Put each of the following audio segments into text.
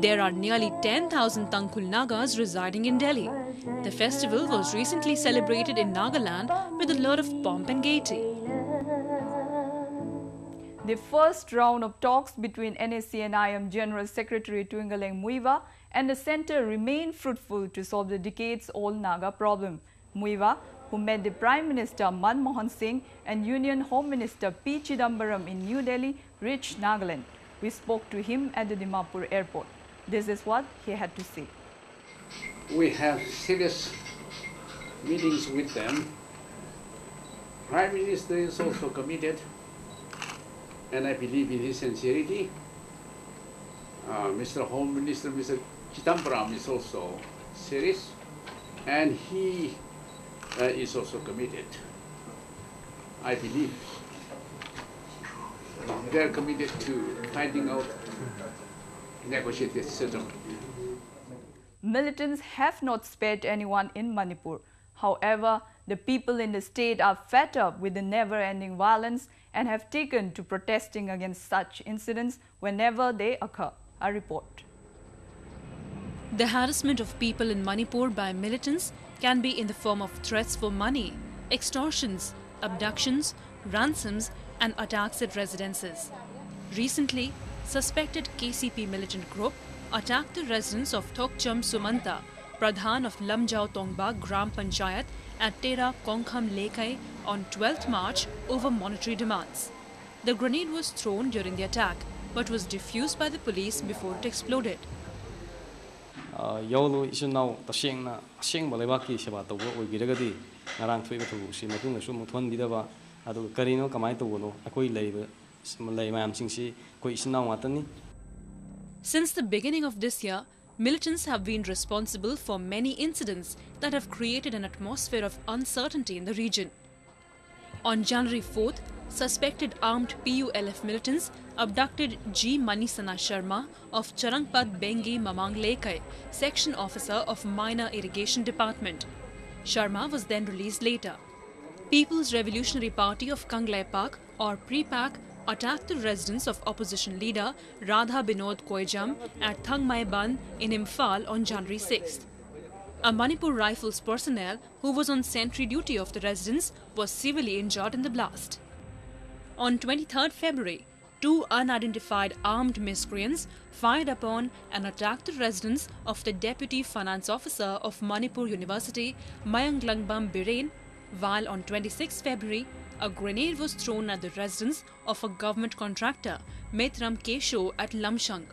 There are nearly 10,000 Tangkhul Nagas residing in Delhi. The festival was recently celebrated in Nagaland with a lot of pomp and gaiety. The first round of talks between NSC and IM General Secretary Tuingaleng Muiva and the centre remained fruitful to solve the decades-old Naga problem. Muiva, who met the Prime Minister Manmohan Singh and Union Home Minister P. Chidambaram in New Delhi, reached Nagaland. We spoke to him at the Dimapur airport. This is what he had to say. We have serious meetings with them. Prime Minister is also committed, and I believe in his sincerity. Mr. Home Minister, Mr. Chidambaram is also serious, and he is also committed. I believe they are committed to finding out negotiated settlement. Militants have not spared anyone in Manipur. However, the people in the state are fed up with the never-ending violence and have taken to protesting against such incidents whenever they occur. A report. The harassment of people in Manipur by militants can be in the form of threats for money, extortions, abductions, ransoms and attacks at residences. Recently, suspected KCP militant group attacked the residence of Thokcham Sumanta, Pradhan of Lamjao Tongba Gram Panchayat at Tera Kongkham Lekai on 12th March over monetary demands. The grenade was thrown during the attack but was defused by the police before it exploded. Yolo isunau tasengna asengba lebaki seba tawbo oibiragadi ngarang thoiba thu si matungna su muthon bidaba adu karino kamai tawno akoi leiba lei mayam singsi koi isunau ngatani. Since the beginning of this year, militants have been responsible for many incidents that have created an atmosphere of uncertainty in the region. On January 4th, suspected armed PULF militants abducted G. Manisana Sharma of Charangpad Bengi Mamang Lekai, section officer of Minor Irrigation Department. Sharma was then released later. People's Revolutionary Party of Kanglai Pak or PREPAK attacked the residence of opposition leader Radha Binod Koijam at Thangmai Ban in Imphal on January 6th. A Manipur Rifles personnel who was on sentry duty of the residence was severely injured in the blast. On 23rd February, two unidentified armed miscreants fired upon and attacked the residence of the Deputy Finance Officer of Manipur University, Mayang Langbam Biren, while on 26 February, a grenade was thrown at the residence of a government contractor, Metram Kesho at Lamshang.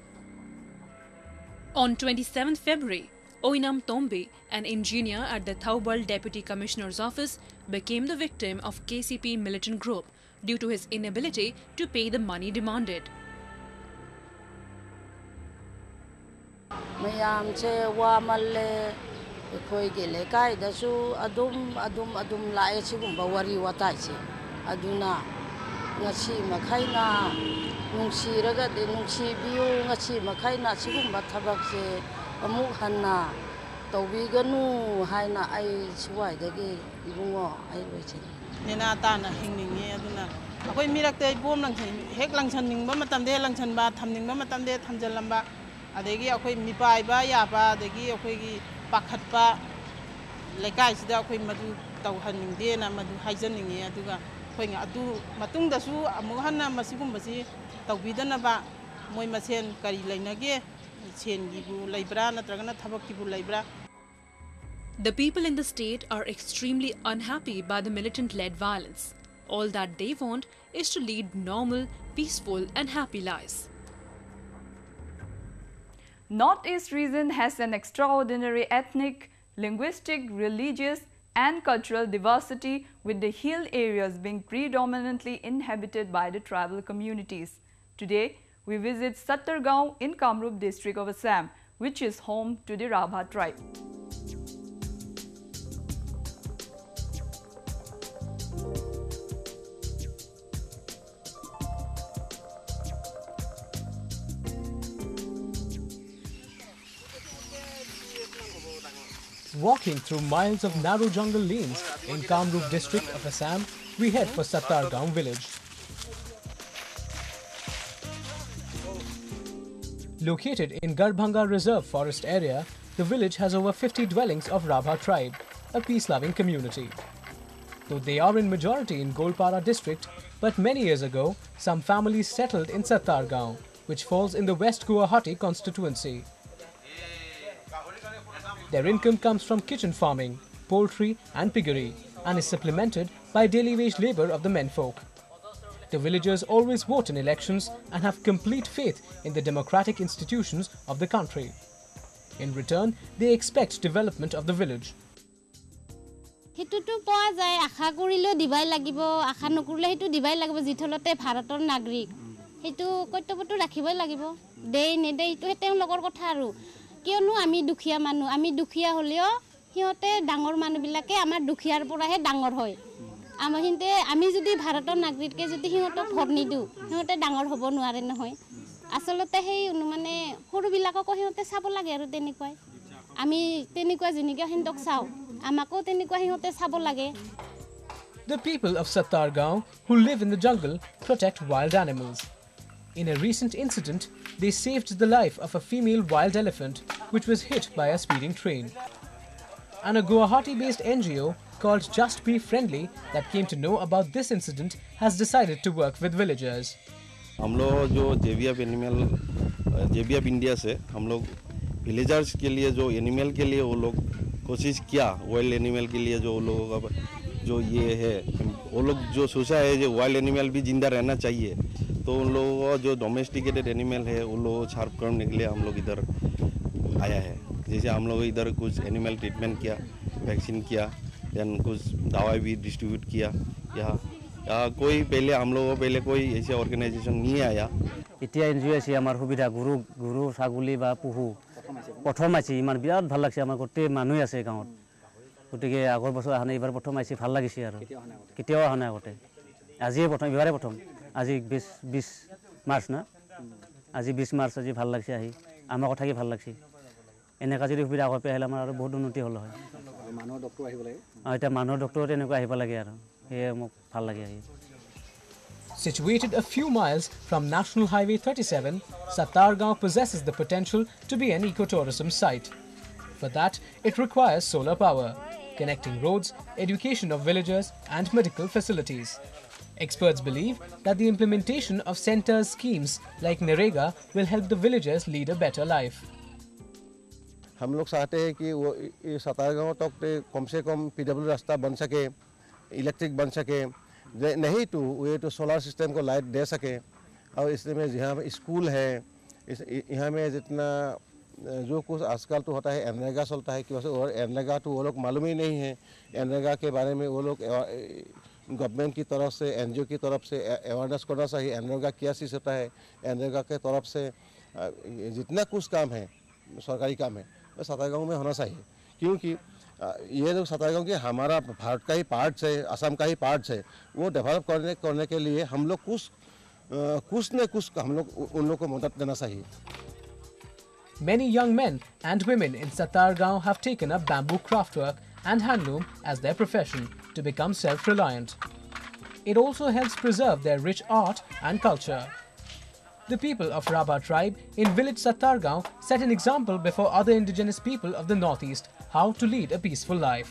On 27 February, Oinam Tombe, an engineer at the Thaubal Deputy Commissioner's office, became the victim of KCP militant group due to his inability to pay the money demanded. Aduna ngachi makaina nungsiraga de nungsibiu ngachi makaina sigumba thabakse amuk hanna tawbiganu haina ai siwaidagi ibungo ai loichen nena tana hingningi aduna akoi mirakte bom langchen hek langchan ningba matamde langchan ba thamningba matamde thamjalamba adegi akoi mipai ba yaba adegi akoi gi pakhatpa lekai sida akoi madu tawhaningde na madu haijaningi aduga adu matung dasu amuhanna masigumbasi tawbidanaba moi masen kari lainage chengibu laibra natragana thabakkibu laibra. The people in the state are extremely unhappy by the militant-led violence. All that they want is to lead normal, peaceful and happy lives. Northeast region has an extraordinary ethnic, linguistic, religious and cultural diversity, with the hill areas being predominantly inhabited by the tribal communities. Today, we visit Sattargaon in Kamrup district of Assam, which is home to the Rabha tribe. Walking through miles of narrow jungle lanes in Kamrup district of Assam, we head for Sattargaon village. Located in Garbhanga Reserve Forest area, the village has over 50 dwellings of Rabha tribe, a peace-loving community. Though they are in majority in Golpara district, but many years ago, some families settled in Sattargaon, which falls in the West Guwahati constituency. Their income comes from kitchen farming, poultry and piggery, and is supplemented by daily wage labour of the menfolk. The villagers always vote in elections and have complete faith in the democratic institutions of the country. In return, they expect development of the village. হেতুটো পোৱা যায় আশা কৰিলেও দিবাই লাগিব আশা নকৰিলে হেতু দিবাই লাগিব জিথলতে ভাৰতৰ নাগৰিক হেতু কৰ্তব্যটো ৰাখিবই লাগিব দেই নেদেই হেতু তেওঁলোকৰ কথা আৰু কিয়নো আমি দুখীয়া মানুহ আমি দুখীয়া হলেও হিয়তে ডাঙৰ মানুহবিলাকে আমাৰ দুখীয়াৰ পৰাহে ডাঙৰ হয় আমাৰ হিতে আমি যদি ভাৰতৰ নাগৰিককে যদি হিয়তক ভোট নিদু হিয়তে ডাঙৰ হ'ব নোৱাৰে নহয় আসলতে হেই মানে সৰুবিলাকক হিয়তে চাব লাগে আৰু তেনেকুৱাই আমি তেনেকুৱা জনিকে হিন্দক চাও আমাকো তেনেকুৱা হিয়তে চাব লাগে The people of Sattargaon who live in the jungle protect wild animals. In a recent incident, they saved the life of a female wild elephant which was hit by a speeding train. And a Guwahati-based NGO called Just Be Friendly that came to know about this incident has decided to work with villagers. हम लोग जो JBF India से हम लोग villagers के लिए जो animal के लिए वो लोग कोशिश किया वाइल्ड एनिमल के लिए जो लोग अब जो ये है वो लोग जो सोचा है जो वाइल्ड एनिमल भी जिंदा रहना चाहिए तो उन लोगों को जो डोमेस्टिकेटेड एनिमल है वो लोग शार्प करने के लिए हम लोग इधर आया है जैसे हम लोग इधर कुछ एनिमल ट्रीटमेंट किया वैक्सीन किया दैन कुछ दवाई भी डिस्ट्रीब्यूट किया यहाँ कोई पहले हम लोगों को पहले कोई ऐसे ऑर्गेनाइजेशन नहीं आया इतना एनजिओ আছে আমার সুবিধা গরু ছাগলী বা পহু প্রথম আছে ইমান বিরাট ভাল লাগছে আমার গোটে মানুহ আছে গাঁৱত গতিকে আগৰ বছৰ আহনে এবাৰ প্ৰথম আছে ভাল লাগিছে আৰু কেতিয়াও আহনে আগতে আজি প্ৰথম এবাৰে প্ৰথম আজি 20 মাৰ্চ না আজি 20 মাৰ্চ আজি ভাল লাগছে আহি আমাৰ কথা কি ভাল লাগছে এনেকা যদি সুবিধা আগৰ পে আহিলে আমাৰ আৰু বহুত উন্নতি হ'ল হয় মানুহৰ ডক্টৰ আহিব লাগে এটা মানুহৰ ডক্টৰ তেনেকুৱা আহিব লাগে আৰু হে মোক ভাল লাগে আহি Situated a few miles from National Highway 37, Sattargaon possesses the potential to be an ecotourism site. For that, it requires solar power, connecting roads, education of villagers, and medical facilities. Experts believe that the implementation of centers' schemes like Narega will help the villagers lead a better life. हम लोग चाहते हैं कि वो सत्तारगांव तक कम से कम PW रास्ता बन सके, इलेक्ट्रिक बन सके, नहीं तो ये तो सोलर सिस्टम को लाइट दे सके और इसमें यहाँ में स्कूल है यहाँ में जितना जो कुछ आजकल तो होता है एनरेगा चलता है क्योंकि और एनरेगा तो वो लोग मालूम ही नहीं है एनरेगा के बारे में वो लोग गवर्नमेंट की तरफ से एनजीओ की तरफ से अवेयरनेस करना चाहिए एनरेगा क्या चीज़ होता है एनरेगा के तरफ से जितना कुछ काम है सरकारी काम है वो सत्तारगांव में होना चाहिए क्योंकि ये जो सत्तारगांव के हमारा भारत का ही पार्ट है असम का ही पार्ट है वो डेवलप करने के लिए हम लोग कुछ न कुछ हम लोग उन लोग को मदद देना चाहिए Many young men and women in Sattargaon have taken up bamboo craftwork and handloom as their profession to become self-reliant. It also helps preserve their rich art and culture. The people of Rabha tribe in village Sattargaon set an example before other indigenous people of the northeast how to lead a peaceful life.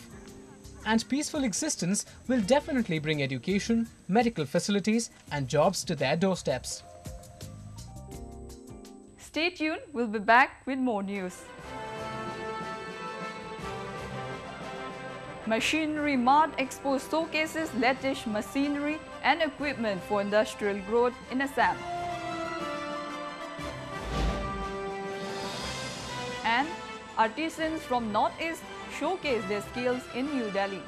And peaceful existence will definitely bring education, medical facilities and jobs to their doorsteps. Stay tuned, we'll be back with more news. Machinery Mart Expo showcases latest machinery and equipment for industrial growth in Assam. And artisans from Northeast showcase their skills in New Delhi.